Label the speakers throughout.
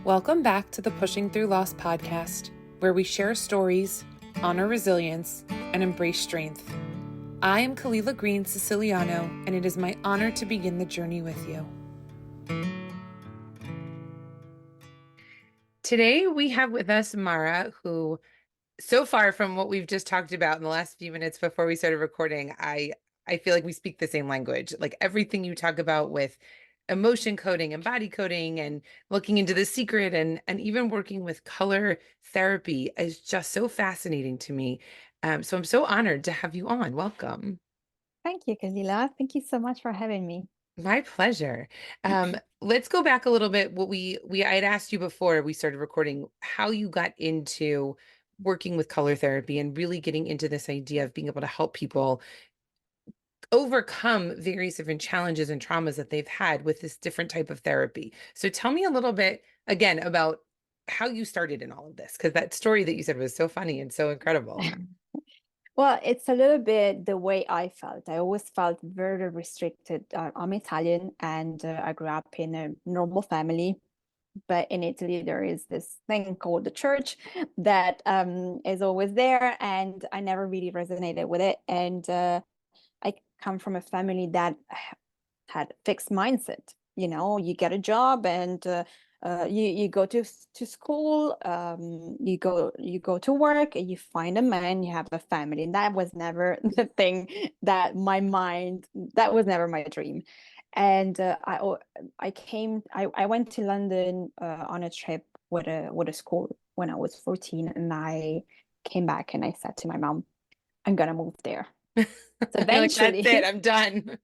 Speaker 1: Welcome back to the Pushing Through Loss podcast, where we share stories, honor resilience, and embrace strength. I am Kalila Green Siciliano, and it is my honor to begin the journey with you. Today, we have with us Mara, who, so far from what we've just talked about in the last few minutes before we started recording, I feel like we speak the same language. Like everything you talk about with emotion coding and body coding and looking into the secret and even working with color therapy is just so fascinating to me. So I'm so honored to have you on. Welcome.
Speaker 2: Thank you, Kalila. Thank you so much for having me.
Speaker 1: My pleasure. Let's go back a little bit. What I had asked you before we started recording how you got into working with color therapy and really getting into this idea of being able to help people overcome various different challenges and traumas that they've had with this different type of therapy. So tell me a little bit again about how you started in all of this, because that story that you said was so funny and so incredible.
Speaker 2: Well, it's a little bit the way I felt. I always felt very restricted. I'm Italian and I grew up in a normal family. But in Italy, there is this thing called the church that is always there. And I never really resonated with it. And I come from a family that had fixed mindset. You know, you get a job and you go to school, you go to work, and you find a man, you have a family. And that was never the thing that that was never my dream. And I went to London on a trip with a school when I was 14, and I came back and I said to my mom, I'm gonna move there. So
Speaker 1: You're like, that's
Speaker 2: eventually
Speaker 1: it, I'm done.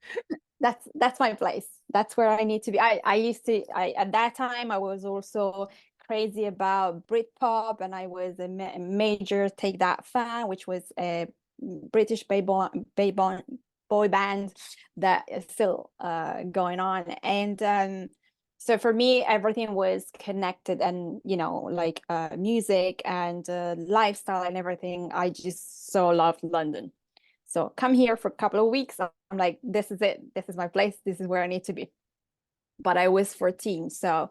Speaker 2: that's my place. That's where I need to be. I used to I at that time I was also crazy about Britpop, and I was a major Take That fan, which was a British boy band that is still going on. And so for me, everything was connected, and like music and lifestyle and everything. I just so loved London. So come here for a couple of weeks. I'm like, this is it. This is my place. This is where I need to be. But I was 14. So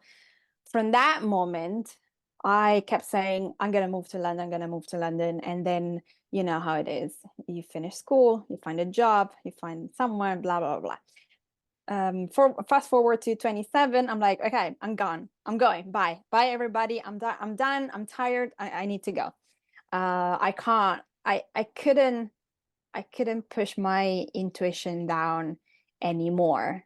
Speaker 2: from that moment, I kept saying, I'm going to move to London. I'm going to move to London. And then, you know how it is. You finish school, you find a job, you find someone, blah, blah, blah. For fast forward to 27, I'm like, okay, I'm gone. I'm going. Bye. Bye, everybody. I'm done. I'm done. I'm tired. I need to go. I can't. I couldn't push my intuition down anymore.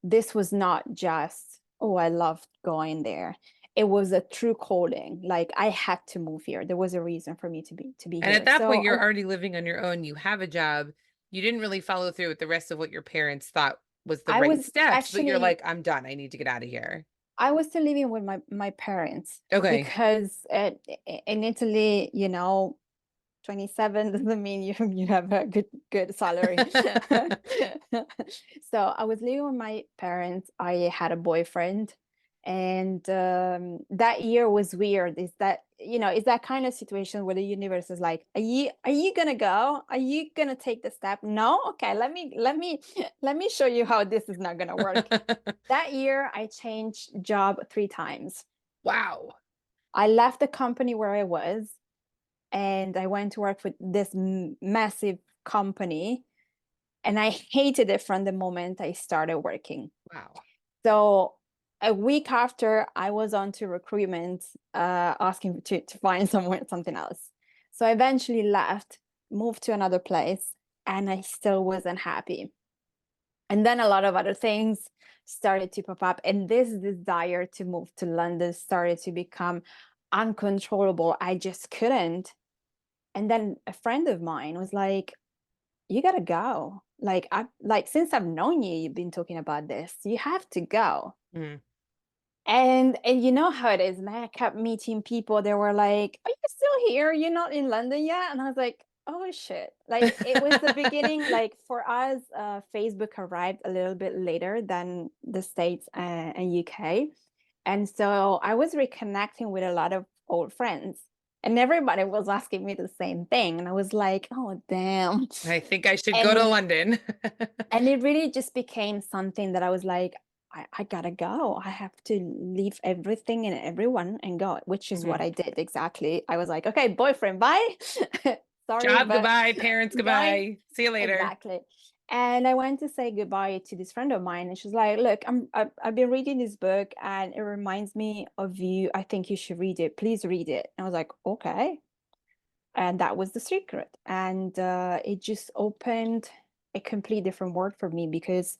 Speaker 2: This was not just, oh, I loved going there. It was a true calling. Like I had to move here. There was a reason for me to be
Speaker 1: And at
Speaker 2: here.
Speaker 1: that point,
Speaker 2: So
Speaker 1: you're already living on your own. You have a job. You didn't really follow through with the rest of what your parents thought was the
Speaker 2: I
Speaker 1: right
Speaker 2: was
Speaker 1: steps, but you're
Speaker 2: actually
Speaker 1: like, I'm done. I need to get out of here.
Speaker 2: I was still living with my parents
Speaker 1: Okay.
Speaker 2: because in Italy, 27 doesn't mean you have a good salary. So I was living with my parents. I had a boyfriend, and that year was weird. Is that kind of situation where the universe is like, are you gonna go? Are you gonna take the step? No? Okay, let me show you how this is not gonna work. That year I changed job 3 times.
Speaker 1: Wow.
Speaker 2: I left the company where I was, and I went to work for this massive company, and I hated it from the moment I started working.
Speaker 1: Wow.
Speaker 2: So a week after, I was on to recruitment, asking to find something else. So I eventually left, moved to another place, and I still wasn't happy. And then a lot of other things started to pop up, and this desire to move to London started to become uncontrollable. I just couldn't. And then a friend of mine was like, you gotta go. Like since I've known you, you've been talking about this. You have to go.
Speaker 1: Mm.
Speaker 2: And you know how it is, man. I kept meeting people. They were like, are you still here? You're not in London yet? And I was like, oh shit. Like it was the beginning. Like for us, Facebook arrived a little bit later than the States and UK. And so I was reconnecting with a lot of old friends. And everybody was asking me the same thing. And I was like, oh, damn.
Speaker 1: I think I should go to
Speaker 2: And
Speaker 1: London.
Speaker 2: and it really just became something that I was like, I gotta go. I have to leave everything and everyone and go, which is what
Speaker 1: Mhm.
Speaker 2: I did exactly. I was like, okay, boyfriend, bye. Sorry,
Speaker 1: Job
Speaker 2: but
Speaker 1: goodbye, parents
Speaker 2: going.
Speaker 1: goodbye. See you later.
Speaker 2: Exactly. And I went to say goodbye to this friend of mine, and she's like, "Look, I've been reading this book, and it reminds me of you. I think you should read it. Please read it." And I was like, "Okay." And that was The Secret, and it just opened a complete different world for me, because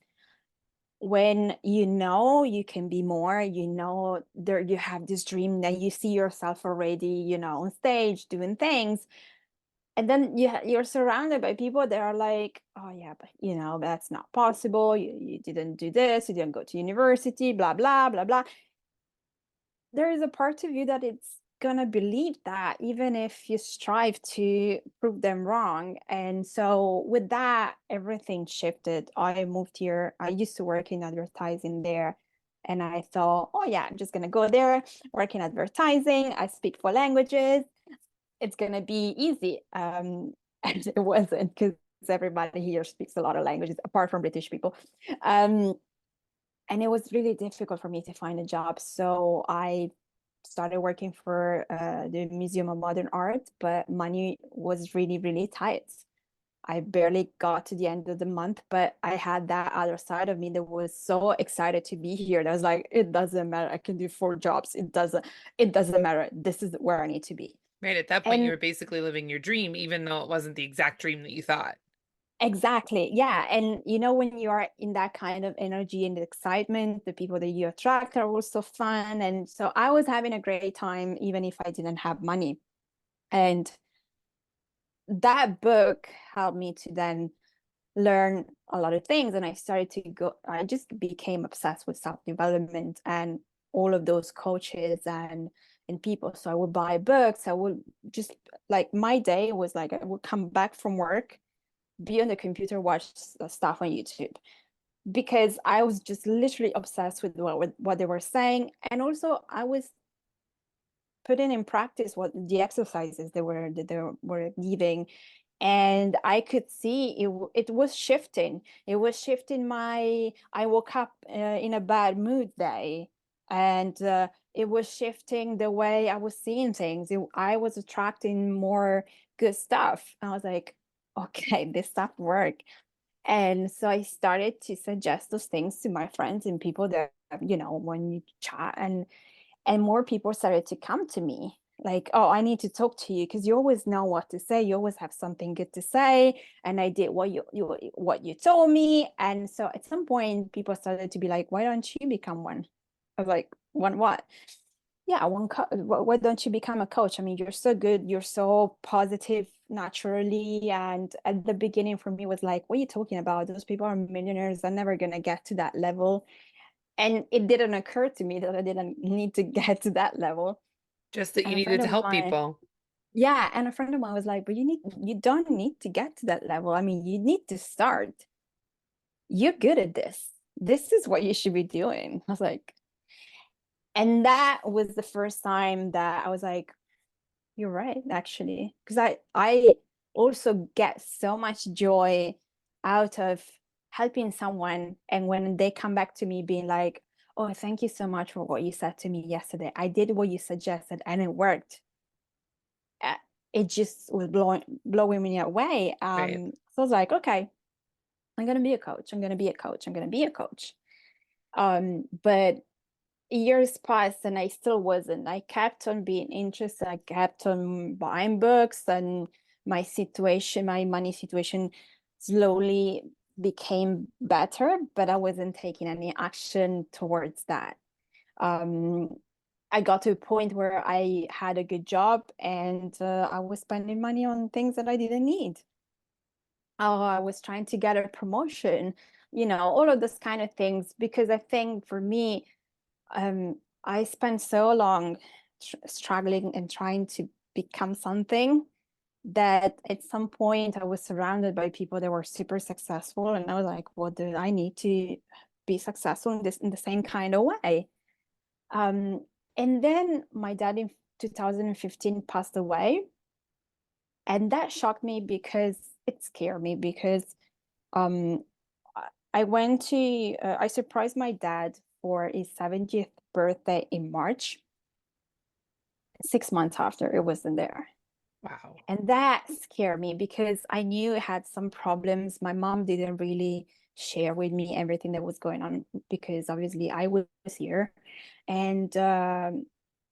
Speaker 2: when you know you can be more, you know, there you have this dream that you see yourself already, you know, on stage doing things, and then you're surrounded by people that are like, oh yeah, but you know, that's not possible, you didn't do this, you didn't go to university, blah blah blah blah. There is a part of you that it's gonna believe that, even if you strive to prove them wrong. And so with that, everything shifted. I moved here, I used to work in advertising there, and I thought, oh yeah, I'm just gonna go there, work in advertising, I speak 4 languages, it's gonna be easy. And it wasn't, because everybody here speaks a lot of languages apart from British people. Um, and it was really difficult for me to find a job. So I started working for the Museum of Modern Art, but money was really, really tight. I barely got to the end of the month, but I had that other side of me that was so excited to be here. That was like, it doesn't matter. I can do 4 jobs. It doesn't matter. This is where I need to be.
Speaker 1: Right. At that point, you
Speaker 2: And
Speaker 1: were basically living your dream, even though it wasn't the exact dream that you thought.
Speaker 2: exactly. Yeah. And you know, when you are in that kind of energy and excitement, the people that you attract are also fun. And so I was having a great time, even if I didn't have money. And that book helped me to then learn a lot of things. And I just became obsessed with self-development and all of those coaches and people. So I would buy books. I would just, like, my day was like, I would come back from work, be on the computer, watch stuff on YouTube, because I was just literally obsessed with what they were saying. And also I was putting in practice what the exercises they were giving, and I could see it was shifting. It was shifting my. I woke up in a bad mood day, and it was shifting the way I was seeing things. I was attracting more good stuff. I was like, okay, this stuff work. And so I started to suggest those things to my friends and people that, when you chat, and more people started to come to me like, oh, I need to talk to you because you always know what to say, you always have something good to say, and I did what you told me. And so at some point people started to be like, why don't you become one? I was like, one what? Yeah, why don't you become a coach? I mean, you're so good, you're so positive naturally. And at the beginning for me was like, what are you talking about? Those people are millionaires, I'm never gonna get to that level. And it didn't occur to me that I didn't need to get to that level.
Speaker 1: Just that
Speaker 2: And
Speaker 1: you
Speaker 2: a
Speaker 1: needed
Speaker 2: friend
Speaker 1: to
Speaker 2: of
Speaker 1: help
Speaker 2: mine,
Speaker 1: people.
Speaker 2: yeah, and a friend of mine was like, but you don't need to get to that level. I mean, you need to start. You're good at this. This is what you should be doing. I was like, and that was the first time that I was like, you're right, actually. Because I also get so much joy out of helping someone. And when they come back to me being like, oh, thank you so much for what you said to me yesterday. I did what you suggested and it worked. Uh, It just was blowing me away.
Speaker 1: Right.
Speaker 2: So I was like, okay, I'm gonna be a coach. I'm gonna be a coach. I'm gonna be a coach. But years passed and I still wasn't. I kept on being interested. I kept on buying books, and my money situation slowly became better, but I wasn't taking any action towards that. Um, I got to a point where I had a good job, and I was spending money on things that I didn't need. I was trying to get a promotion, all of those kind of things, because I think for me, I spent so long struggling and trying to become something, that at some point I was surrounded by people that were super successful, and I was like, "What do I need to be successful in the same kind of way?" Um, and then my dad in 2015 passed away, and that shocked me because it scared me because um, I surprised my dad for his 70th birthday in March. 6 months after, it wasn't there.
Speaker 1: Wow.
Speaker 2: And that scared me because I knew it had some problems. My mom didn't really share with me everything that was going on because obviously I was here. And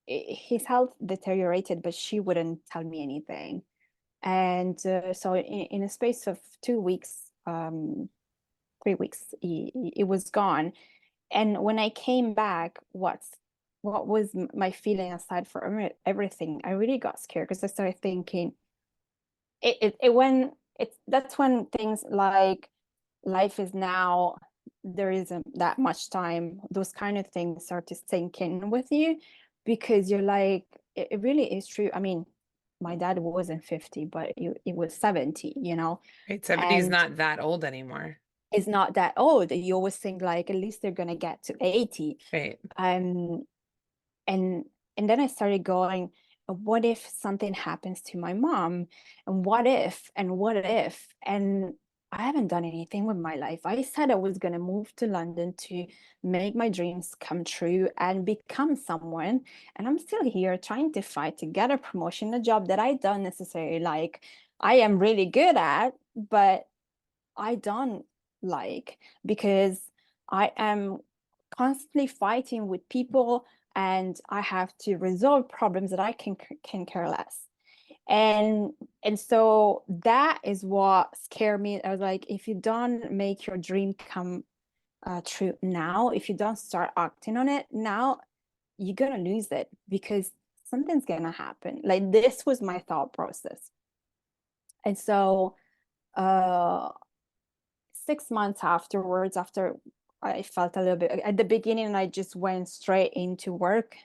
Speaker 2: his health deteriorated, but she wouldn't tell me anything. And so in a space of 2 weeks, 3 weeks, it was gone. And when I came back, what was my feeling aside from everything? I really got scared because I started thinking, it when it's that's when things like life is now, there isn't that much time, those kind of things start to sink in with you, because you're like, it really is true. I mean, my dad wasn't 50, but it was 70,
Speaker 1: Right. 70 is
Speaker 2: and
Speaker 1: not that old anymore.
Speaker 2: it's not that old. You always think like at least they're gonna get to 80.
Speaker 1: Right.
Speaker 2: um and and then I started going, what if something happens to my mom? And what if? And I haven't done anything with my life. I said I was going to move to London to make my dreams come true and become someone. And I'm still here trying to fight to get a promotion, a job that I don't necessarily like. I am really good at, but I don't like, because I am constantly fighting with people and I have to resolve problems that I can care less. And and so that is what scared me. I was like, if you don't make your dream come true now, if you don't start acting on it now, you're gonna lose it because something's gonna happen. Like, this was my thought process. And so uh 6 months afterwards, after I felt a little bit at the beginning, I just went straight into work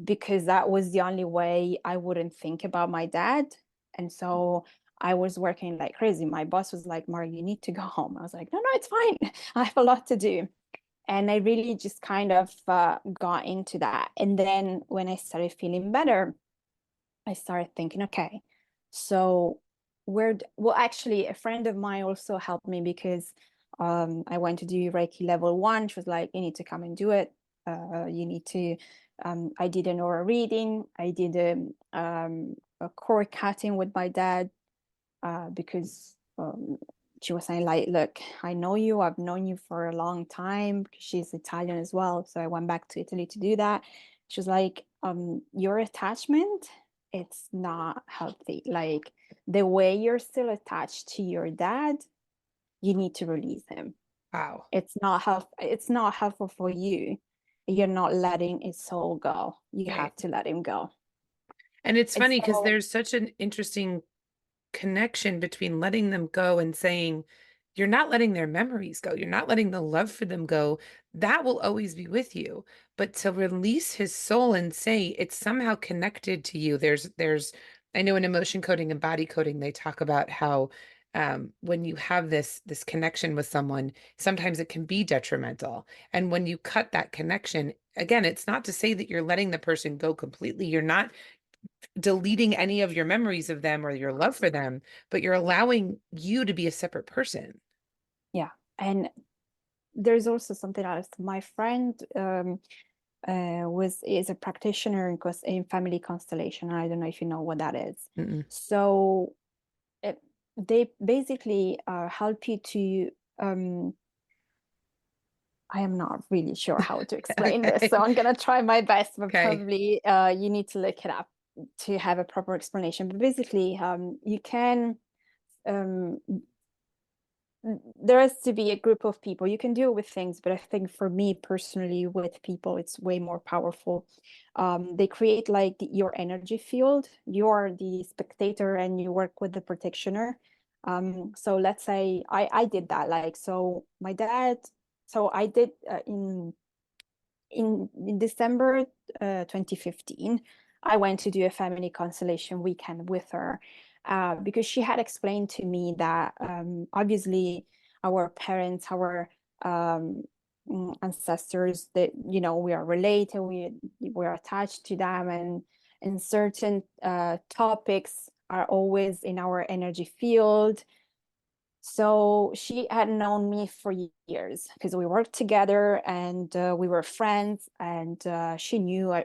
Speaker 2: because that was the only way I wouldn't think about my dad. And so I was working like crazy. My boss was like, Mara, you need to go home. I was like, no, no, it's fine. I have a lot to do. And I really just kind of got into that. And then when I started feeling better, I started thinking, okay, so well, actually, a friend of mine also helped me because I went to do Reiki level 1. She was like, you need to come and do it. You need to, I did an aura reading. I did a cord cutting with my dad because she was saying like, look, I know you, I've known you for a long time, because she's Italian as well. So I went back to Italy to do that. She was like, your attachment, it's not healthy. Like, the way you're still attached to your dad, you need to release him.
Speaker 1: Wow.
Speaker 2: It's not helpful for you. You're not letting his soul go. You
Speaker 1: Right.
Speaker 2: have to let him go.
Speaker 1: And it's
Speaker 2: And
Speaker 1: funny because
Speaker 2: so,
Speaker 1: there's such an interesting connection between letting them go and saying, you're not letting their memories go. You're not letting the love for them go. That will always be with you. But to release his soul and say it's somehow connected to you. I know in emotion coding and body coding, they talk about how when you have this connection with someone, sometimes it can be detrimental. And when you cut that connection, again, it's not to say that you're letting the person go completely. You're not deleting any of your memories of them or your love for them, but you're allowing you to be a separate person.
Speaker 2: yeah. And there's also something else. My friend was is a practitioner in family constellation. I don't know if you know what that is.
Speaker 1: Mm-mm.
Speaker 2: So it, they basically help you to. I am not really sure how to explain this, so
Speaker 1: Okay.
Speaker 2: I'm gonna try my best, but
Speaker 1: Okay.
Speaker 2: probably you need to look it up to have a proper explanation. But basically, you can um, there has to be a group of people. You can do it with things, but I think for me personally, with people, it's way more powerful. They create like your energy field. You're the spectator and you work with the practitioner. So let's say I did that. Like, so my dad, so I did in December 2015, I went to do a family constellation weekend with her because she had explained to me that obviously our parents, our ancestors, that we are related, we're attached to them, and certain topics are always in our energy field. So she had known me for years because we worked together and we were friends, and she knew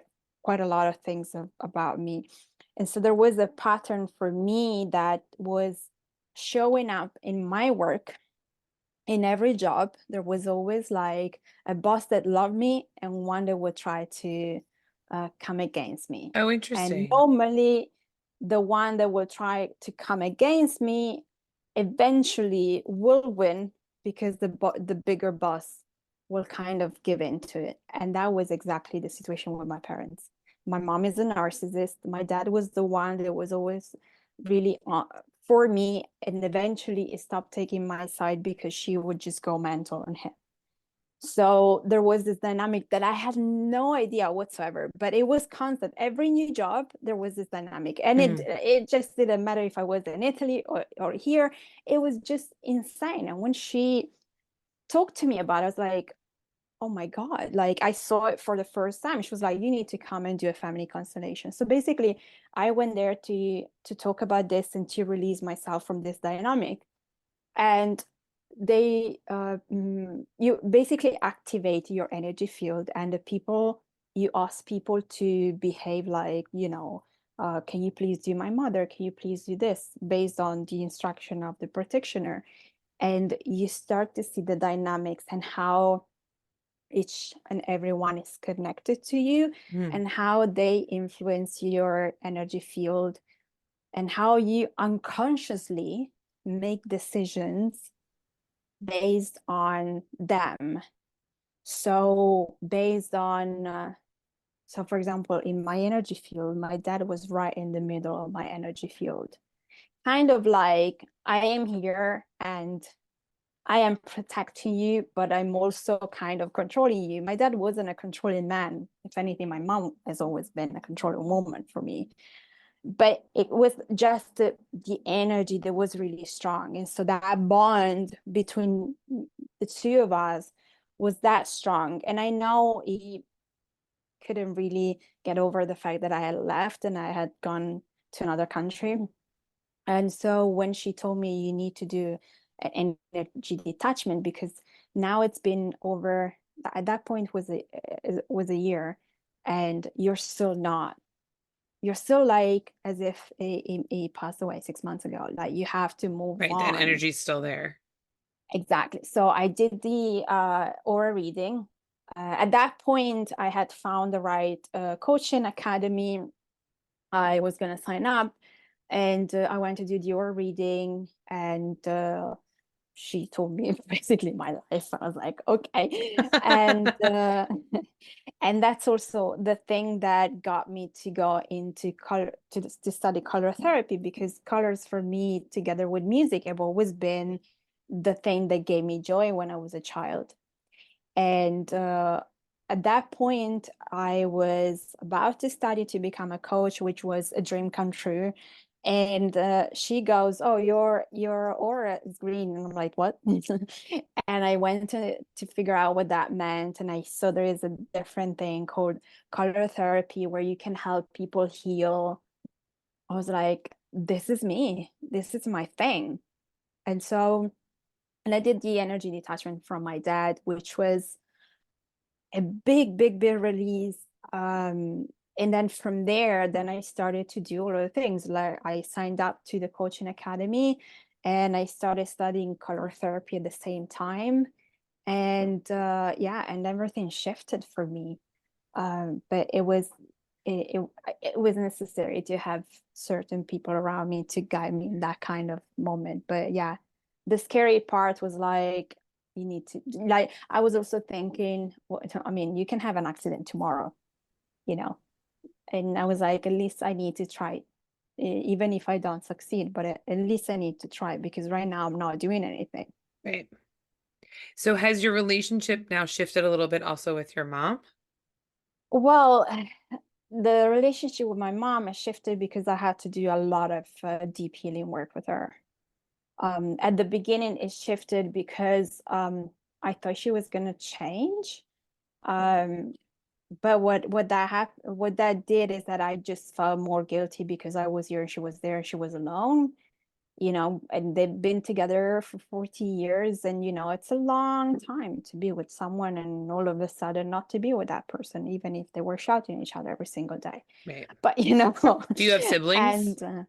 Speaker 2: quite a lot of things about me. And so there was a pattern for me that was showing up in my work. In every job, there was always like a boss that loved me and one that would try to come against me.
Speaker 1: Oh,
Speaker 2: And
Speaker 1: interesting.
Speaker 2: normally, the one that will try to come against me eventually will win because the bigger boss will kind of give in to it. And that was exactly the situation with my parents. My mom is a narcissist. My dad was the one that was always really for me, and eventually it stopped taking my side because she would just go mental on him. So there was this dynamic that I had no idea whatsoever, but it was constant. Every new job, there was this dynamic. And
Speaker 1: Mhm.
Speaker 2: it just didn't matter if I was in Italy or here. It was just insane. And when she talked to me about it, I was like, oh my God, like I saw it for the first time. She was like, you need to come and do a family constellation. So basically, I went there to talk about this and to release myself from this dynamic. And you basically activate your energy field, and the people, you ask people to behave like, can you please do my mother? Can you please do this based on the instruction of the practitioner? And you start to see the dynamics and how each and everyone is connected to you
Speaker 1: Mhm.
Speaker 2: and how they influence your energy field and how you unconsciously make decisions based on them. So based on so for example, in my energy field, my dad was right in the middle of my energy field, kind of like, I am here and I am protecting you, but I'm also kind of controlling you. My dad wasn't a controlling man. If anything, my mom has always been a controlling woman for me. But it was just the energy that was really strong. And so that bond between the two of us was that strong. And I know he couldn't really get over the fact that I had left and I had gone to another country. And so when she told me you need to do an energy detachment, because now it's been over, at that point was a year, and you're still like as if he passed away 6 months ago. Like you have to move
Speaker 1: Right. That
Speaker 2: on.
Speaker 1: energy's still there.
Speaker 2: Exactly. So I did the aura reading. At that point, I had found the right coaching academy. I was going to sign up, and I went to do the aura reading, and she told me basically my life. I was like, okay. And and that's also the thing that got me to go into color to study color therapy, because colors for me, together with music, have always been the thing that gave me joy when I was a child. And at that point, I was about to study to become a coach, which was a dream come true. And she goes, "Oh, your aura is green," and I'm like, "What?" And I went to figure out what that meant, and I saw there is a different thing called color therapy where you can help people heal. I was like, "This is me. This is my thing." And so, and I did the energy detachment from my dad, which was a big release. And then from there, then I started to do all the things. Like I signed up to the coaching academy and I started studying color therapy at the same time. And yeah, and everything shifted for me. But it was necessary to have certain people around me to guide me in that kind of moment. But yeah, the scary part was like, you need to, like, I was also thinking, what, I mean, you can have an accident tomorrow, you know, and I was like, at least I need to try, even if I don't succeed, but at least I need to try, because right now I'm not doing anything.
Speaker 1: Right. So has your relationship now shifted a little bit also with your mom?
Speaker 2: Well, the relationship with my mom has shifted because I had to do a lot of deep healing work with her. At the beginning, it shifted because I thought she was going to change. Um, but what that did is that I just felt more guilty because I was here, she was there, she was alone. and they've been together for 40 years, and it's a long time to be with someone and all of a sudden not to be with that person, even if they were shouting at each other every single day.
Speaker 1: Right.
Speaker 2: But
Speaker 1: Do you have siblings?
Speaker 2: and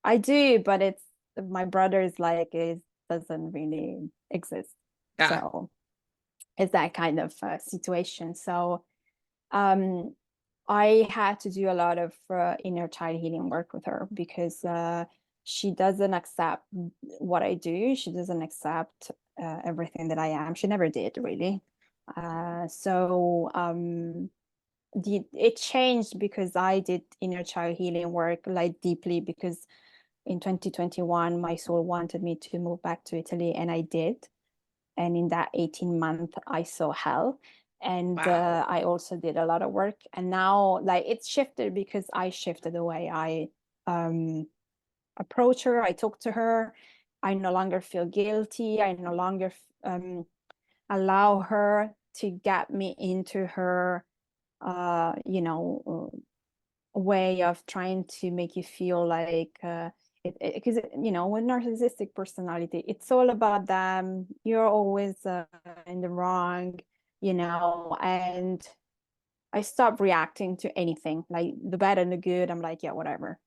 Speaker 2: I do, but it's my brother's like it doesn't really exist.
Speaker 1: Yeah.
Speaker 2: So it's that kind of situation. So um, I had to do a lot of inner child healing work with her because she doesn't accept what I do. She doesn't accept everything that I am. She never did really. It changed because I did inner child healing work like deeply, because in 2021 my soul wanted me to move back to Italy, and I did. And in that 18 month I saw hell. And
Speaker 1: Wow.
Speaker 2: I also did a lot of work, and now like it's shifted because I shifted the way I um approach her, I talk to her. I no longer feel guilty. I no longer allow her to get me into her way of trying to make you feel like because with narcissistic personality, it's all about them. You're always in the wrong, and I stopped reacting to anything, like the bad and the good. I'm like, yeah, whatever.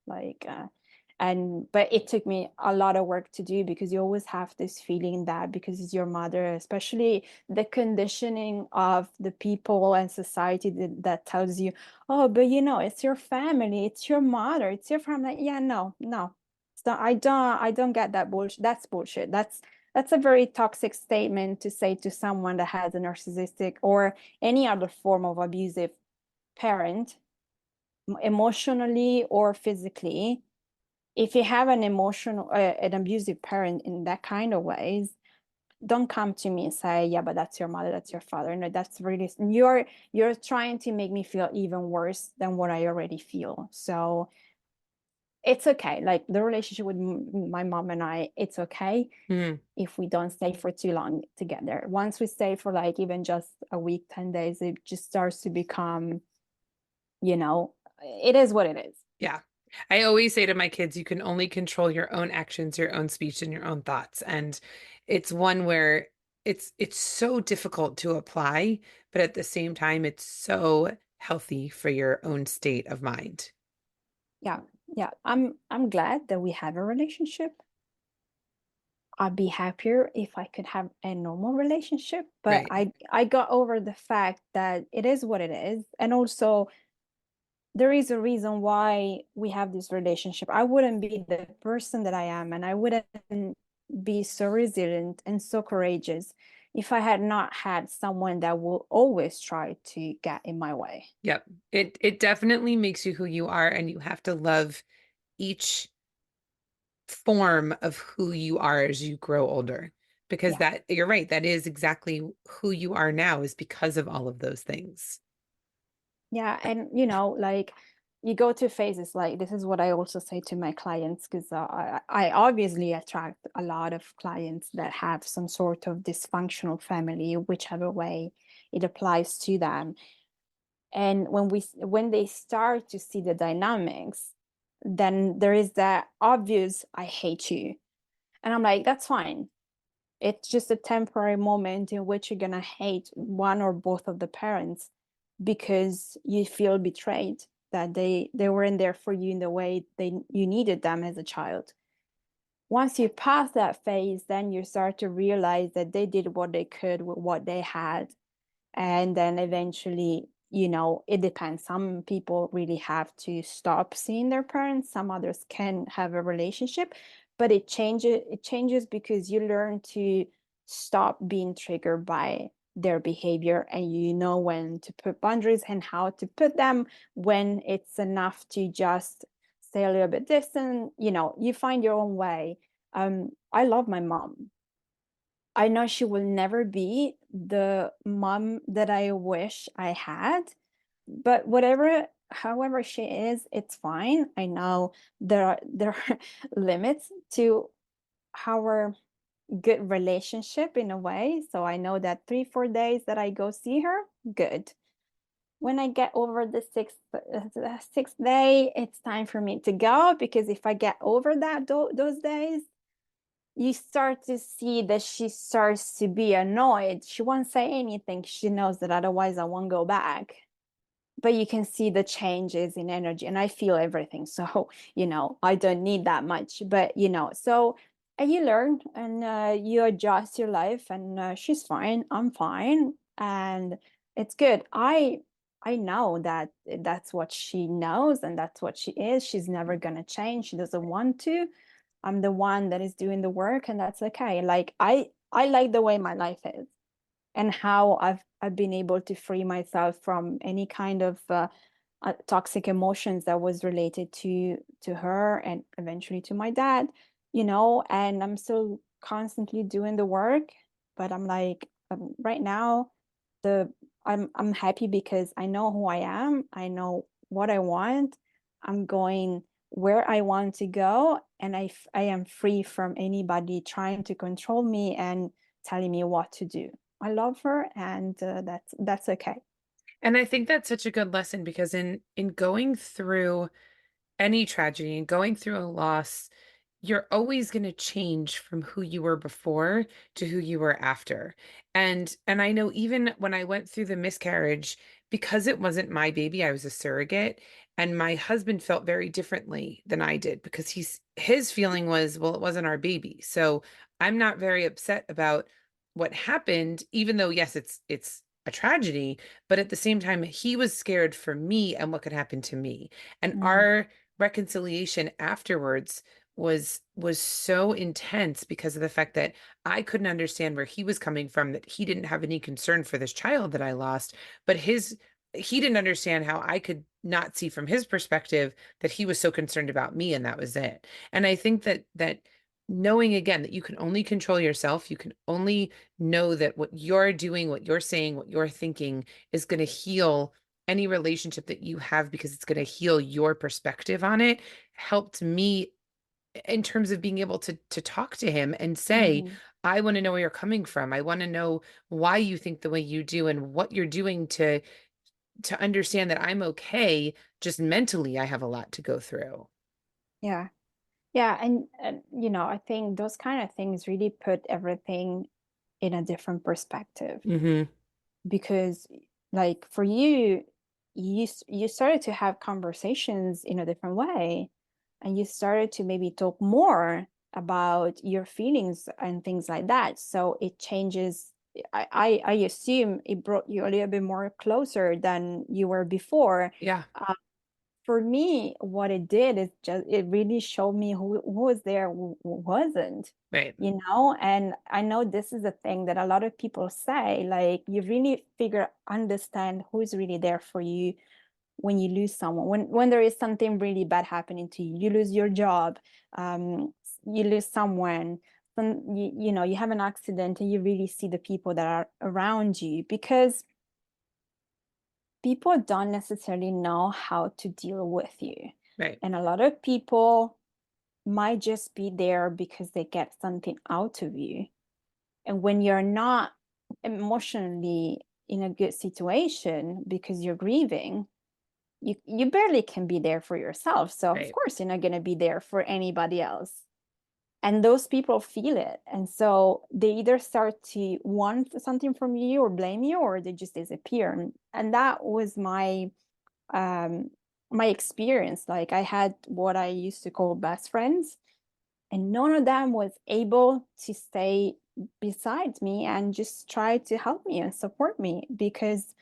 Speaker 2: But it took me a lot of work to do, because you always have this feeling that because it's your mother, especially the conditioning of the people and society that tells you, oh, but it's your family, it's your mother, it's your family. Yeah, no, no. So I don't get that bullshit. That's bullshit. That's a very toxic statement to say to someone that has a narcissistic or any other form of abusive parent, emotionally or physically. If you have an abusive parent in that kind of ways, don't come to me and say, yeah, but that's your mother, that's your father. No, that's really, you're trying to make me feel even worse than what I already feel. So it's okay. Like the relationship with my mom and I, it's okay
Speaker 1: Hmm.
Speaker 2: if we don't stay for too long together. Once we stay for like even just a week, 10 days, it just starts to become, it is what it is.
Speaker 1: Yeah. I always say to my kids, you can only control your own actions, your own speech, and your own thoughts. And it's one where it's so difficult to apply, but at the same time, it's so healthy for your own state of mind.
Speaker 2: Yeah. Yeah. I'm glad that we have a relationship. I'd be happier if I could have a normal relationship, but
Speaker 1: Right.
Speaker 2: I got over the fact that it is what it is. And also there is a reason why we have this relationship. I wouldn't be the person that I am, and I wouldn't be so resilient and so courageous if I had not had someone that will always try to get in my way.
Speaker 1: Yep. It definitely makes you who you are, and you have to love each form of who you are as you grow older. Because
Speaker 2: Yeah.
Speaker 1: that you're right, that is exactly who you are now is because of all of those things.
Speaker 2: Yeah, and like you go to phases. Like this is what I also say to my clients, because I obviously attract a lot of clients that have some sort of dysfunctional family, whichever way it applies to them. And when they start to see the dynamics, then there is that obvious "I hate you," and I'm like, that's fine. It's just a temporary moment in which you're gonna hate one or both of the parents because you feel betrayed, that they weren't there for you in the way you needed them as a child. Once you pass that phase, then you start to realize that they did what they could with what they had. And then eventually, it depends. Some people really have to stop seeing their parents, some others can have a relationship, but it changes because you learn to stop being triggered by their behavior, and you know when to put boundaries and how to put them, when it's enough to just stay a little bit distant. You find your own way. I love my mom. I know she will never be the mom that I wish I had, but however she is, it's fine. I know there are limits to our good relationship in a way. So I know that 3-4 days that I go see her, good. When I get over the sixth day, it's time for me to go, because if I get over those days, you start to see that she starts to be annoyed. She won't say anything. She knows that otherwise I won't go back. But you can see the changes in energy, and I feel everything. So, I don't need that much, but so and you learn, and you adjust your life, and she's fine, I'm fine, and it's good. I know that that's what she knows, and that's what she is. She's never gonna change. She doesn't want to. I'm the one that is doing the work, and that's okay. Like I like the way my life is, and how I've been able to free myself from any kind of toxic emotions that was related to her, and eventually to my dad, and I'm still constantly doing the work. But I'm like, right now, the I'm happy because I know who I am. I know what I want. I'm going where I want to go, and I am free from anybody trying to control me and telling me what to do. I love her, and that's okay.
Speaker 1: And I think that's such a good lesson because in going through any tragedy and going through a loss, you're always going to change from who you were before to who you were after. And I know even when I went through the miscarriage, because it wasn't my baby, I was a surrogate, and my husband felt very differently than I did because his feeling was, well, it wasn't our baby. So I'm not very upset about what happened, even though yes, it's a tragedy, but at the same time, he was scared for me and what could happen to me. And
Speaker 2: Mm,
Speaker 1: our reconciliation afterwards was so intense because of the fact that I couldn't understand where he was coming from, that he didn't have any concern for this child that I lost, but he didn't understand how I could not see from his perspective that he was so concerned about me, and that was it. And I think that knowing again that you can only control yourself, you can only know that what you're doing, what you're saying, what you're thinking is going to heal any relationship that you have because it's going to heal your perspective on it, helped me in terms of being able to talk to him and say,
Speaker 2: mhm.
Speaker 1: I want to know where you're coming from. I want to know why you think the way you do and what you're doing to understand that I'm okay. Just mentally, I have a lot to go through.
Speaker 2: Yeah. Yeah, and I think those kind of things really put everything in a different perspective,
Speaker 1: Hmm.
Speaker 2: because like for you, you started to have conversations in a different way, and you started to maybe talk more about your feelings and things like that. So it changes. I assume it brought you a little bit more closer than you were before.
Speaker 1: Yeah,
Speaker 2: For me, what it did is just it really showed me who was there, who wasn't,
Speaker 1: right,
Speaker 2: and I know this is a thing that a lot of people say, like you really understand who's really there for you when you lose someone, when there is something really bad happening to you, you lose your job, you lose someone, you have an accident, and you really see the people that are around you, because people don't necessarily know how to deal with you.
Speaker 1: right,
Speaker 2: And a lot of people might just be there because they get something out of you. And when you're not emotionally in a good situation because you're grieving, you barely can be there for yourself. So of
Speaker 1: right.
Speaker 2: course you're not going to be there for anybody else. And those people feel it. And so they either start to want something from you or blame you, or they just disappear. And that was um my experience. Like I had what I used to call best friends, and none of them was able to stay beside me and just try to help me and support me, because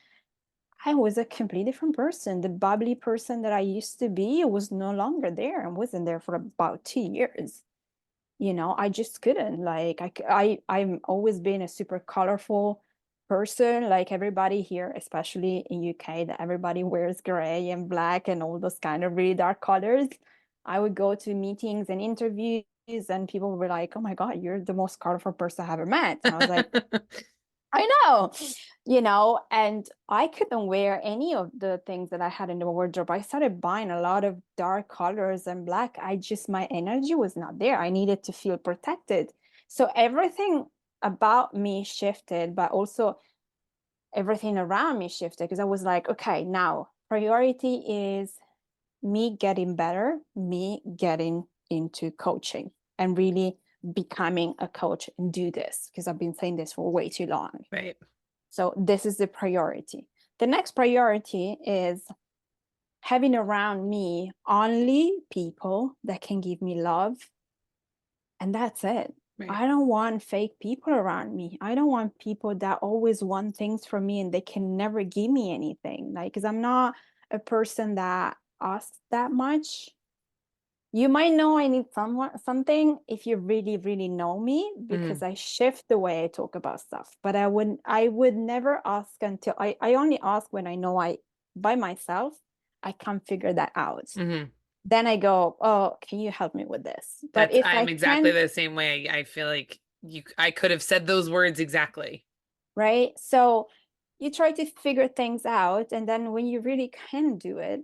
Speaker 2: I was a completely different person. The bubbly person that I used to be was no longer there, and wasn't there for about 2 years. I just couldn't. Like I've always been a super colorful person, like everybody here, especially in UK, that everybody wears gray and black and all those kind of really dark colors. I would go to meetings and interviews, and people were like, oh my God, you're the most colorful person I have ever met. And I was like, I know, and I couldn't wear any of the things that I had in the wardrobe. I started buying a lot of dark colors and black. My energy was not there. I needed to feel protected. So everything about me shifted, but also everything around me shifted, because I was like, okay, now priority is me getting better, me getting into coaching and really becoming a coach and do this, because I've been saying this for way too long.
Speaker 1: Right.
Speaker 2: So this is the priority. The next priority is having around me only people that can give me love. And that's it.
Speaker 1: Right.
Speaker 2: I don't want fake people around me. I don't want people that always want things from me and they can never give me anything. Like, because I'm not a person that asks that much. You might know I need something if you really, really know me,
Speaker 1: Mm-hmm.
Speaker 2: because I shift the way I talk about stuff. But I would never ask until I only ask when I know I by myself I can't figure that out.
Speaker 1: Mm-hmm.
Speaker 2: Then I go, oh, can you help me with this? But if I
Speaker 1: I'm exactly
Speaker 2: can,
Speaker 1: the same way. I feel like I could have said those words exactly.
Speaker 2: right? So you try to figure things out, and then when you really can do it,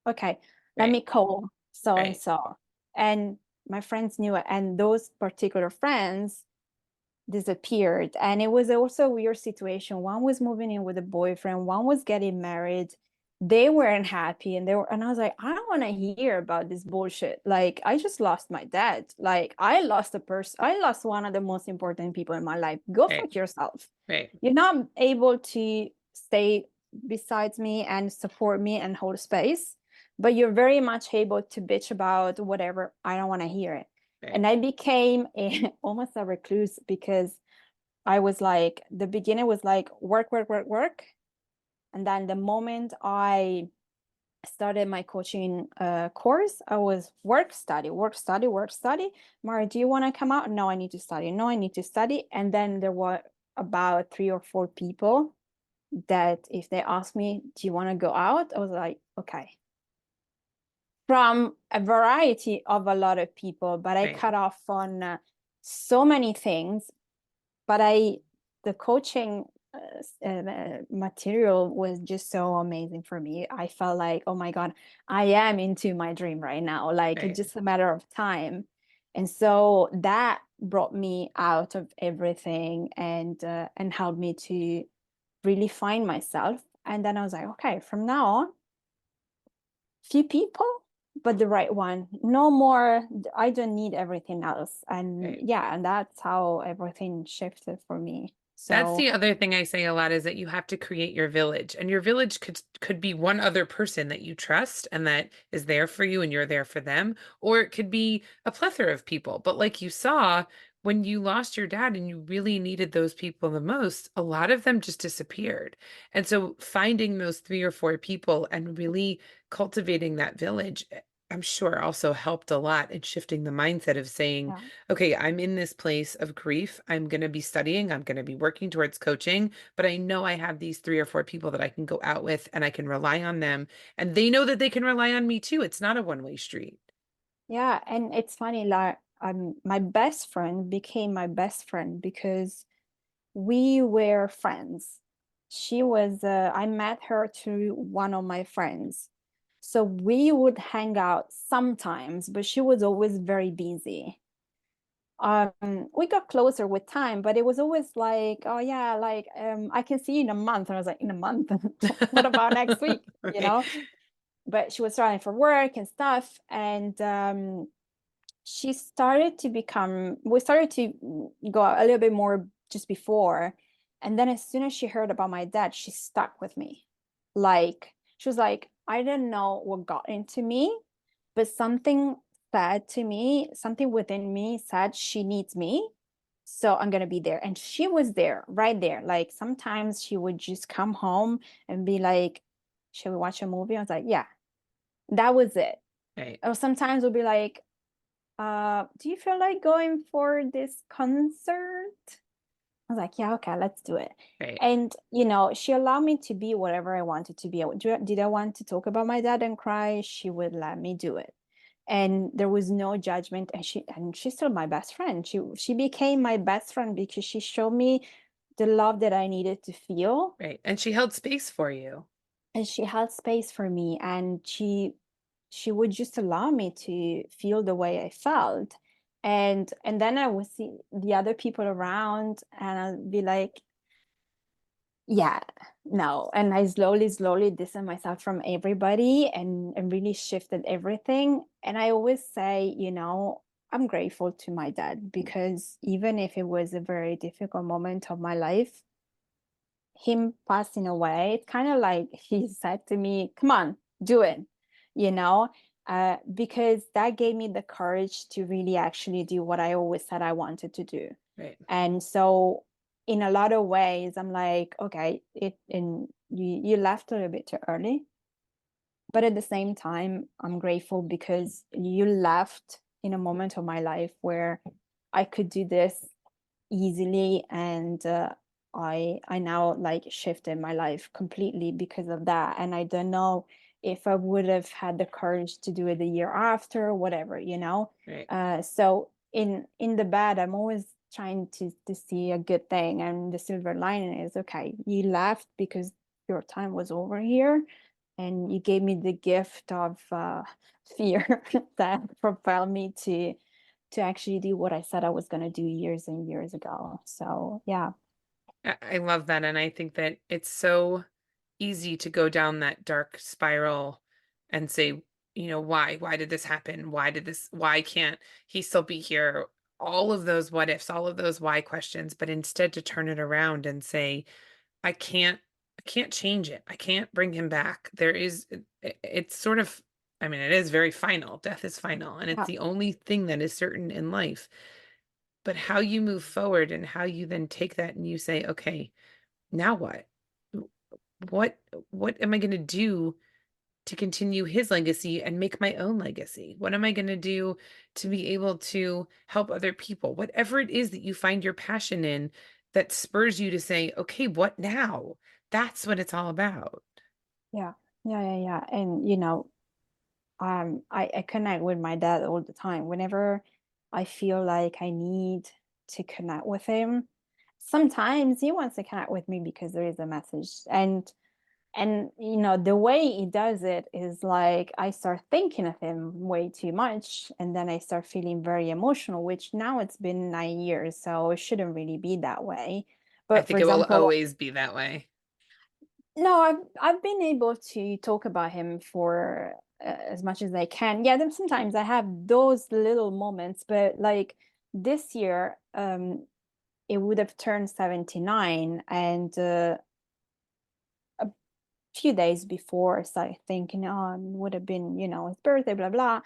Speaker 2: okay, let
Speaker 1: Right.
Speaker 2: me call so and
Speaker 1: Right.
Speaker 2: so. And my friends knew it, and those particular friends disappeared. And it was also a weird situation. One was moving in with a boyfriend, one was getting married. They weren't happy, and I was like, I don't want to hear about this bullshit. Like, I just lost my dad. Like, I lost one of the most important people in my life. Go
Speaker 1: Right.
Speaker 2: fuck yourself.
Speaker 1: Right.
Speaker 2: You're not able to stay besides me and support me and hold space, but you're very much able to bitch about whatever. I don't want to hear it.
Speaker 1: Right.
Speaker 2: And I became almost a recluse, because I was like, the beginning was like work, work, work, work. And then the moment I started my coaching course, I was work, study, work, study, work, study. Mara, do you want to come out? No, I need to study. No, I need to study. And then there were about 3 or 4 people that if they asked me, do you want to go out? I was like, okay. From a variety of a lot of people, but I
Speaker 1: Right.
Speaker 2: cut off on so many things. But the coaching material was just so amazing for me. I felt like, oh my God, I am into my dream right now. Like, it's
Speaker 1: Right.
Speaker 2: just a matter of time. And so that brought me out of everything, and helped me to really find myself. And then I was like, okay, from now on, few people, but the right one. No more. I don't need everything else. And
Speaker 1: Right.
Speaker 2: yeah, and that's how everything shifted for me.
Speaker 1: That's
Speaker 2: So
Speaker 1: the other thing I say a lot is that you have to create your village, and your village could be one other person that you trust and that is there for you and you're there for them, or it could be a plethora of people. But like you saw, when you lost your dad and you really needed those people the most, a lot of them just disappeared. And so finding those 3 or 4 people and really cultivating that village, I'm sure also helped a lot in shifting the mindset of saying,
Speaker 2: yeah.
Speaker 1: okay, I'm in this place of grief. I'm going to be studying, I'm going to be working towards coaching, but I know I have these 3 or 4 people that I can go out with and I can rely on them. And they know that they can rely on me too. It's not a one-way street.
Speaker 2: Yeah, and it's funny, like my best friend became my best friend because we were friends. I met her through one of my friends. So we would hang out sometimes, but she was always very busy. We got closer with time, but it was always like, oh yeah, like I can see you in a month. And I was like, in a month? What about next week? You
Speaker 1: Right.
Speaker 2: know? But she was trying for work and stuff. And we started to go a little bit more just before. And then as soon as she heard about my dad, she stuck with me. Like, she was like, I didn't know what got into me, but something said to me, something within me said she needs me. So I'm going to be there. And she was there, right there. Like, sometimes she would just come home and be like, should we watch a movie? I was like, yeah, that was it.
Speaker 1: Right.
Speaker 2: Or sometimes we'll be like, do you feel like going for this concert? I was like, yeah, okay, let's do it.
Speaker 1: Right.
Speaker 2: And, she allowed me to be whatever I wanted to be. Did I want to talk about my dad and cry? She would let me do it. And there was no judgment. And she's still my best friend. She became my best friend because she showed me the love that I needed to feel.
Speaker 1: Right. And she held space for you.
Speaker 2: And she held space for me, and she would just allow me to feel the way I felt. And then I would see the other people around and I'd be like, yeah, no. And I slowly distanced myself from everybody, and really shifted everything. And I always say, I'm grateful to my dad because even if it was a very difficult moment of my life, him passing away, it's kind of like he said to me, come on, do it, you know, because that gave me the courage to really actually do what I always said I wanted to do.
Speaker 1: Right.
Speaker 2: And so in a lot of ways, I'm like, okay, you left a little bit too early. But at the same time, I'm grateful because you left in a moment of my life where I could do this easily, and I now like shifted my life completely because of that. And I don't know if I would have had the courage to do it the year after, whatever, you know.
Speaker 1: Right.
Speaker 2: So in the bad, I'm always trying to see a good thing, and the silver lining is, okay, you left because your time was over here, and you gave me the gift of fear that propelled me to actually do what I said I was going to do years and years ago. So, yeah.
Speaker 1: I love that. And I think that it's so easy to go down that dark spiral and say, why? Why did this happen? Why can't he still be here? All of those what ifs, all of those why questions, but instead to turn it around and say, I can't, I can't change it. I can't bring him back. It's sort of, I mean, it is very final. Death is final, and it's
Speaker 2: Yeah.
Speaker 1: the only thing that is certain in life. But how you move forward and how you then take that and you say, okay, now what? What what am I going to do to continue his legacy and make my own legacy? What am I going to do to be able to help other people? Whatever it is that you find your passion in that spurs you to say, okay, what now? That's what it's all about.
Speaker 2: Yeah. Yeah. Yeah. Yeah. And, I connect with my dad all the time. Whenever I feel like I need to connect with him, sometimes he wants to connect with me because there is a message. And the way he does it is like I start thinking of him way too much, and then I start feeling very emotional, which now it's been 9 years, so it shouldn't really be that way.
Speaker 1: I
Speaker 2: But for
Speaker 1: think it will
Speaker 2: example,
Speaker 1: always be that way.
Speaker 2: no, I've been able to talk about him for as much as I can. Yeah, then sometimes I have those little moments, but like this year, it would have turned 79, and a few days before, I started thinking, oh, it would have been, his birthday, blah blah.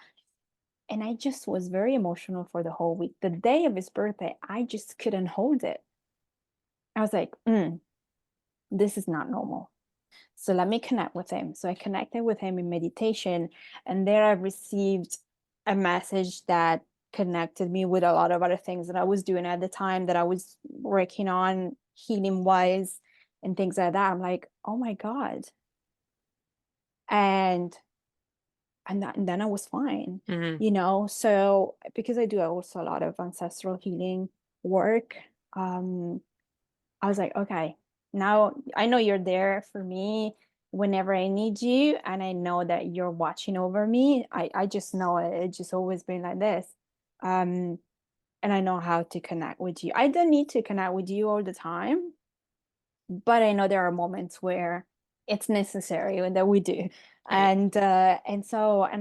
Speaker 2: And I just was very emotional for the whole week. The day of his birthday, I just couldn't hold it. I was like, this is not normal. So let me connect with him. So I connected with him in meditation, and there I received a message that connected me with a lot of other things that I was doing at the time, that I was working on healing wise and things like that. I'm like, oh my God. And and then I was fine,
Speaker 1: Hmm.
Speaker 2: So because I do also a lot of ancestral healing work, um, I was like, okay, now I know you're there for me whenever I need you, and I know that you're watching over me. I just know it. It's just always been like this. Um, and I know how to connect with you. I don't need to connect with you all the time, but I know there are moments where it's necessary and that we do.
Speaker 1: Right,
Speaker 2: And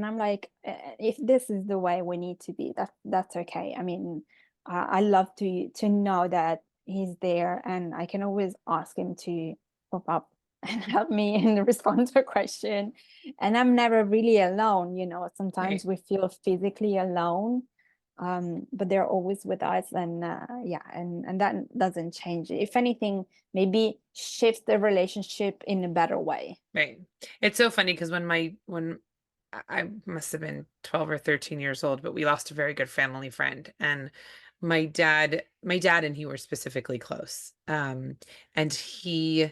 Speaker 2: I'm like, if this is the way we need to be, that's okay. I mean, I love to know that he's there, and I can always ask him to pop up and help me and respond to a question. And I'm never really alone.
Speaker 1: right,
Speaker 2: Sometimes we feel physically alone, but they're always with us, and yeah, and that doesn't change it. If anything, maybe shift the relationship in a better way.
Speaker 1: right. It's so funny because when I must have been 12 or 13 years old, but we lost a very good family friend. And my dad and he were specifically close. And he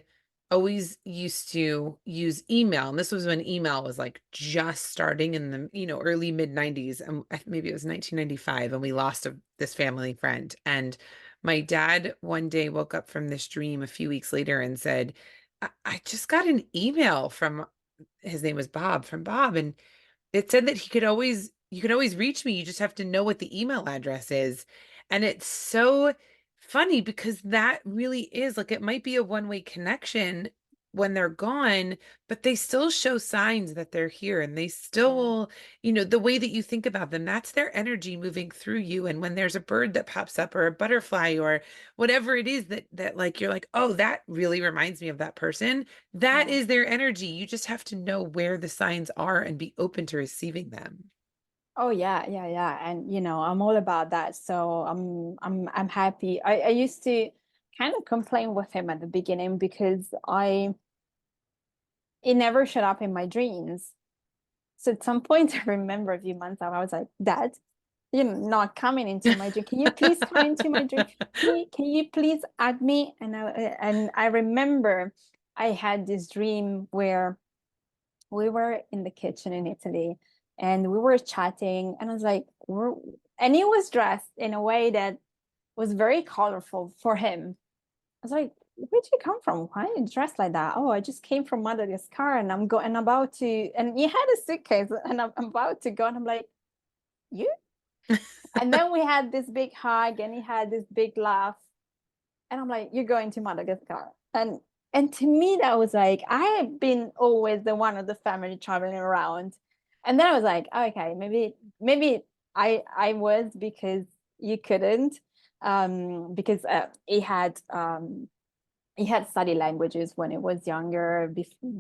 Speaker 1: always used to use email. And this was when email was like just starting in the, early mid 90s. And maybe it was 1995. And we lost this family friend. And my dad one day woke up from this dream a few weeks later and said, I just got an email from his name was Bob, from Bob, and it said that you can always reach me. You just have to know what the email address is. And it's so funny because that really is like it might be a one-way connection, when they're gone, but they still show signs that they're here and they
Speaker 2: Yeah.
Speaker 1: still, the way that you think about them, that's their energy moving through you. And when there's a bird that pops up or a butterfly or whatever it is that like you're like, oh, that really reminds me of that person. That
Speaker 2: Yeah.
Speaker 1: is their energy. You just have to know where the signs are and be open to receiving them.
Speaker 2: Oh yeah, yeah, yeah. And I'm all about that. So I'm happy. I used to kind of complain with him at the beginning because I it never showed up in my dreams. So at some point I remember a few months ago, I was like, Dad, you're not coming into my dream. Can you please come into my dream? Can you please add me? And I remember I had this dream where we were in the kitchen in Italy and we were chatting and I was like, and he was dressed in a way that was very colorful for him. I was like, where'd you come from? Why are you dressed like that? Oh, I just came from Madagascar and I'm about to, and he had a suitcase and I'm about to go. And I'm like, you? And then we had this big hug and he had this big laugh. And I'm like, you're going to Madagascar. And to me, that was like, I have been always the one of the family traveling around. And then I was like, okay, maybe I was because you couldn't. Because he had studied languages when he was younger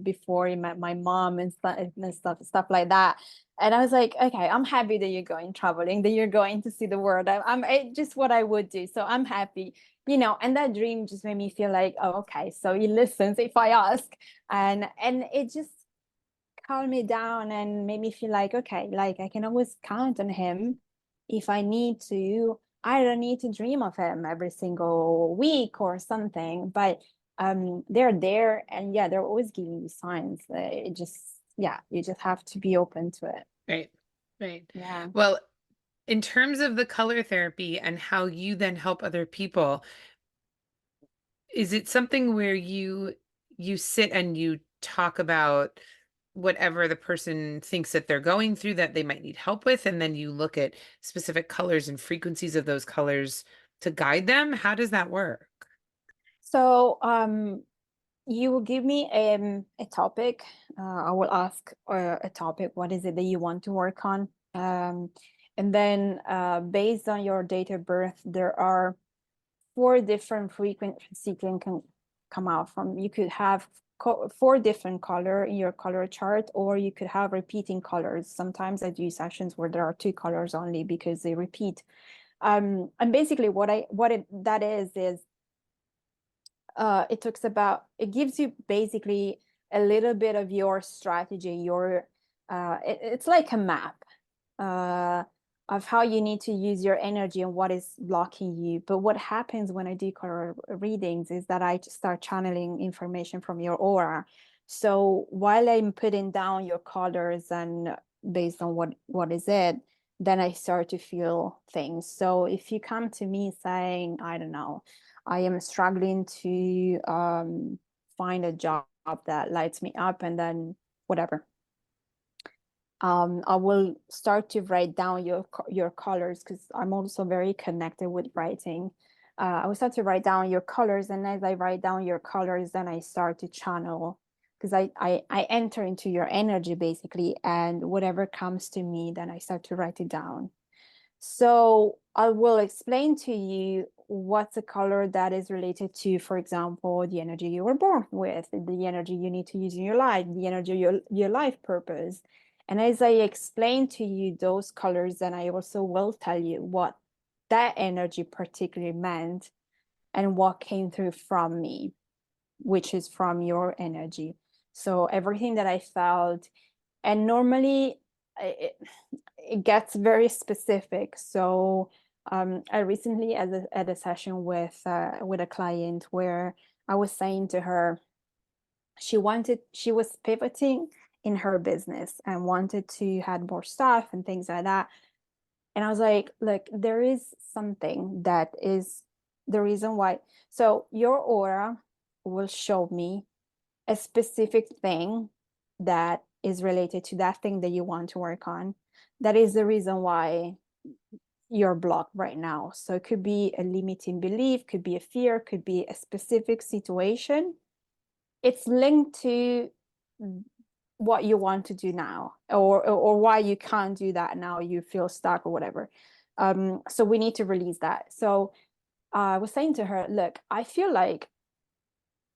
Speaker 2: before he met my mom and stuff like that. And I was like, okay, I'm happy that you're going traveling, that you're going to see the world. It's just what I would do, so I'm happy. And that dream just made me feel like, oh, okay, so he listens if I ask. And it just calmed me down and made me feel like, okay, like I can always count on him if I need to. I don't need to dream of him every single week or something, but they're there, and yeah, they're always giving you signs. It just, yeah, you just have to be open to it.
Speaker 1: Right. Right.
Speaker 2: Yeah.
Speaker 1: Well, in terms of the color therapy and how you then help other people, is it something where you sit and you talk about whatever the person thinks that they're going through that they might need help with, and then you look at specific colors and frequencies of those colors to guide them? How does that work?
Speaker 2: So you will give me a topic. I will ask a topic. What is it that you want to work on? And then based on your date of birth, there are four different frequency can come out from. You could have four different color in your color chart, or you could have repeating colors. Sometimes I do sessions where there are two colors only because they repeat. And basically that is it talks about, it gives you basically a little bit of your strategy, it's like a map uh, of how you need to use your energy and what is blocking you. But what happens when I do color readings is that I just start channeling information from your aura. So while I'm putting down your colors and based on what is it, then I start to feel things. So if you come to me saying, I don't know, I am struggling to find a job that lights me up, and then whatever, I will start to write down your colors because I'm also very connected with writing. I will start to write down your colors, and as I write down your colors, then I start to channel because I enter into your energy basically, and whatever comes to me, then I start to write it down. So I will explain to you what's a color that is related to, for example, the energy you were born with, the energy you need to use in your life, the energy of your life purpose. And as I explain to you those colors, then I also will tell you what that energy particularly meant and what came through from me, which is from your energy. So everything that I felt, and normally it gets very specific. So I recently had a session with a client where I was saying to her, she was pivoting in her business and wanted to had more stuff and things like that. And I was like, look, there is something that is the reason why. So your aura will show me a specific thing that is related to that thing that you want to work on. That is the reason why you're blocked right now. So it could be a limiting belief, could be a fear, could be a specific situation. it's linked to what you want to do now, or why you can't do that now, you feel stuck or whatever. So we need to release that. So I was saying to her, look, I feel like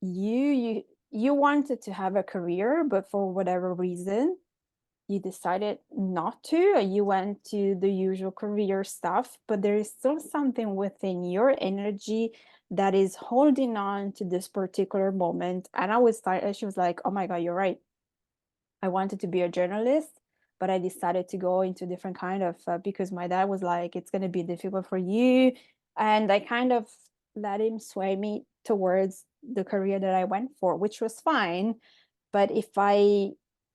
Speaker 2: you wanted to have a career, but for whatever reason you decided not to, and you went to the usual career stuff, but there is still something within your energy that is holding on to this particular moment. And she was like, oh my God, you're right. I wanted to be a journalist, but I decided to go into different kind of because my dad was like, it's going to be difficult for you. And I kind of let him sway me towards the career that I went for, which was fine. But if I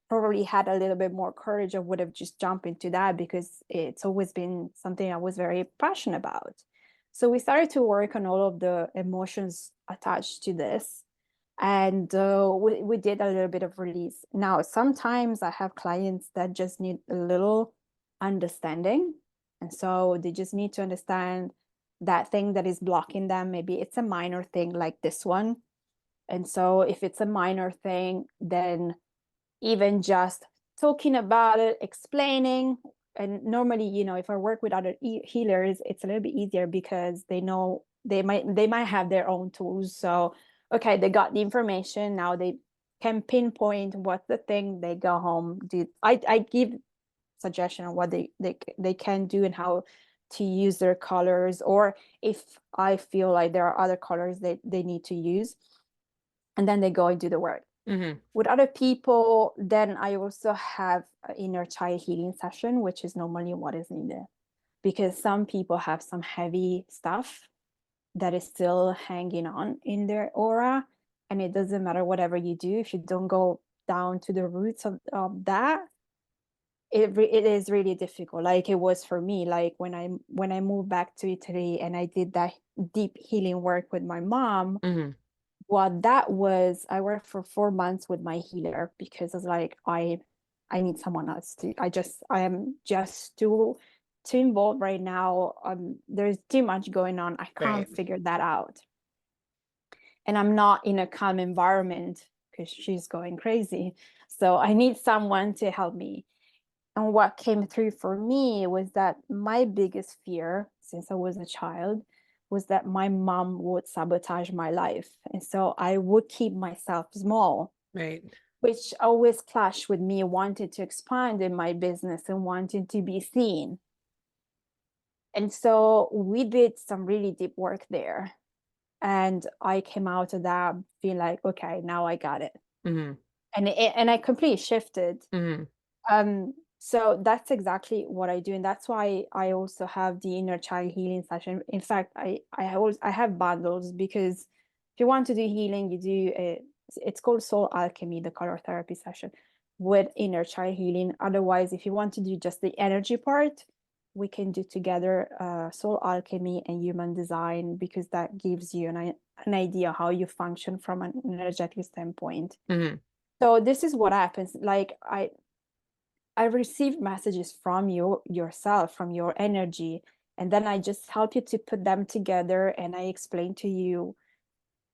Speaker 2: probably had a little bit more courage, I would have just jumped into that because it's always been something I was very passionate about. So we started to work on all of the emotions attached to this. And we did a little bit of release. Now, sometimes I have clients that just need a little understanding. And so they just need to understand that thing that is blocking them. Maybe it's a minor thing like this one. And so if it's a minor thing, then even just talking about it, explaining. And normally, if I work with other healers, it's a little bit easier because they know they might have their own tools. So, okay, they got the information. Now they can pinpoint what's the thing. They go home. I give suggestion on what they can do and how to use their colors, or if I feel like there are other colors they need to use, and then they go and do the work.
Speaker 1: Hmm.
Speaker 2: With other people, then I also have an inner child healing session, which is normally what is needed, because some people have some heavy stuff that is still hanging on in their aura, and it doesn't matter whatever you do if you don't go down to the roots of that. It is really difficult, like it was for me. Like when I moved back to Italy and I did that deep healing work with my mom,
Speaker 1: Hmm.
Speaker 2: what that was, I worked for 4 months with my healer because I was like, I need someone else to. I am just too involved right now. There's too much going on. I
Speaker 1: Right.
Speaker 2: can't figure that out, and I'm not in a calm environment because she's going crazy. So I need someone to help me. And what came through for me was that my biggest fear since I was a child was that my mom would sabotage my life. And so I would keep myself small,
Speaker 1: Right.
Speaker 2: which always clashed with me wanting to expand in my business and wanting to be seen. And so we did some really deep work there. And I came out of that feeling like, okay, now I got it.
Speaker 1: Hmm.
Speaker 2: And I completely shifted.
Speaker 1: Hmm.
Speaker 2: So that's exactly what I do, and that's why I also have the inner child healing session. In fact, I have bundles because if you want to do healing, you do it's called soul alchemy, the color therapy session with inner child healing. Otherwise, if you want to do just the energy part, we can do together soul alchemy and human design, because that gives you an idea how you function from an energetic standpoint.
Speaker 1: Hmm.
Speaker 2: So this is what happens. Like I receive messages from you yourself, from your energy, and then I just help you to put them together, and I explain to you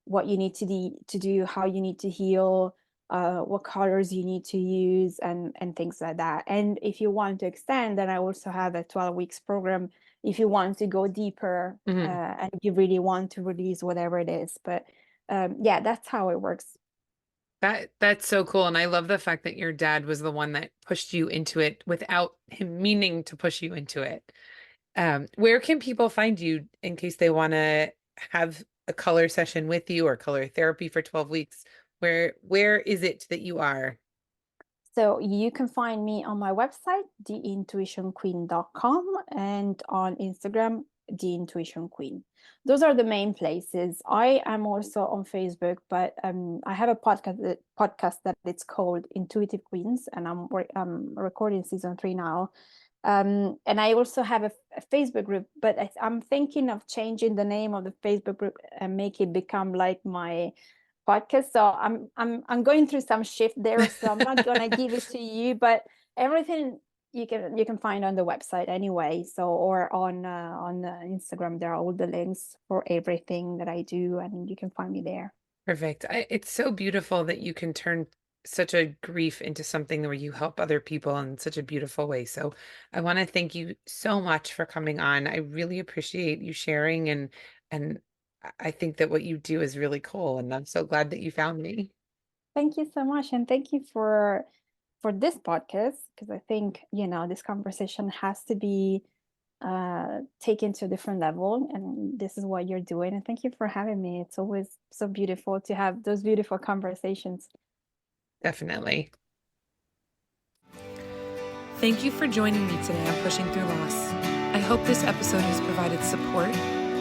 Speaker 2: what you need to do, how you need to heal, what colors you need to use, and things like that. And if you want to extend, then I also have a 12 weeks program if you want to go deeper,
Speaker 1: Hmm.
Speaker 2: and you really want to release whatever it is. But yeah, that's how it works.
Speaker 1: That's so cool. And I love the fact that your dad was the one that pushed you into it without him meaning to push you into it. Where can people find you in case they want to have a color session with you or color therapy for 12 weeks? Where is it that you are?
Speaker 2: So you can find me on my website, theintuitionqueen.com, and on Instagram, The Intuition Queen. Those are the main places. I am also on Facebook, but I have a podcast that it's called Intuitive Queens, and I'm recording season 3 now. And I also have a Facebook group, but I'm thinking of changing the name of the Facebook group and make it become like my podcast. So I'm going through some shift there. So I'm not gonna give it to you, but everything you can find on the website anyway. So or on Instagram, there are all the links for everything that I do, and you can find me there.
Speaker 1: Perfect. It's so beautiful that you can turn such a grief into something where you help other people in such a beautiful way. So I want to thank you so much for coming on. I really appreciate you sharing and I think that what you do is really cool and I'm so glad that you found me.
Speaker 2: Thank you so much, and thank you for this podcast, because I think, this conversation has to be taken to a different level, and this is what you're doing. And thank you for having me. It's always so beautiful to have those beautiful conversations.
Speaker 1: Definitely. Thank you for joining me today on Pushing Through Loss. I hope this episode has provided support,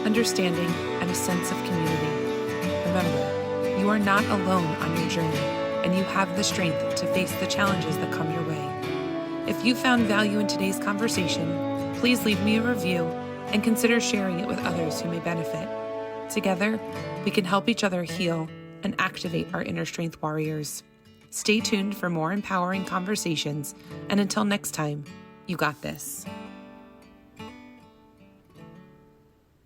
Speaker 1: understanding, and a sense of community. Remember, you are not alone on your journey, and you have the strength to face the challenges that come your way. If you found value in today's conversation, please leave me a review and consider sharing it with others who may benefit. Together, we can help each other heal and activate our inner strength warriors. Stay tuned for more empowering conversations, and until next time, you got this.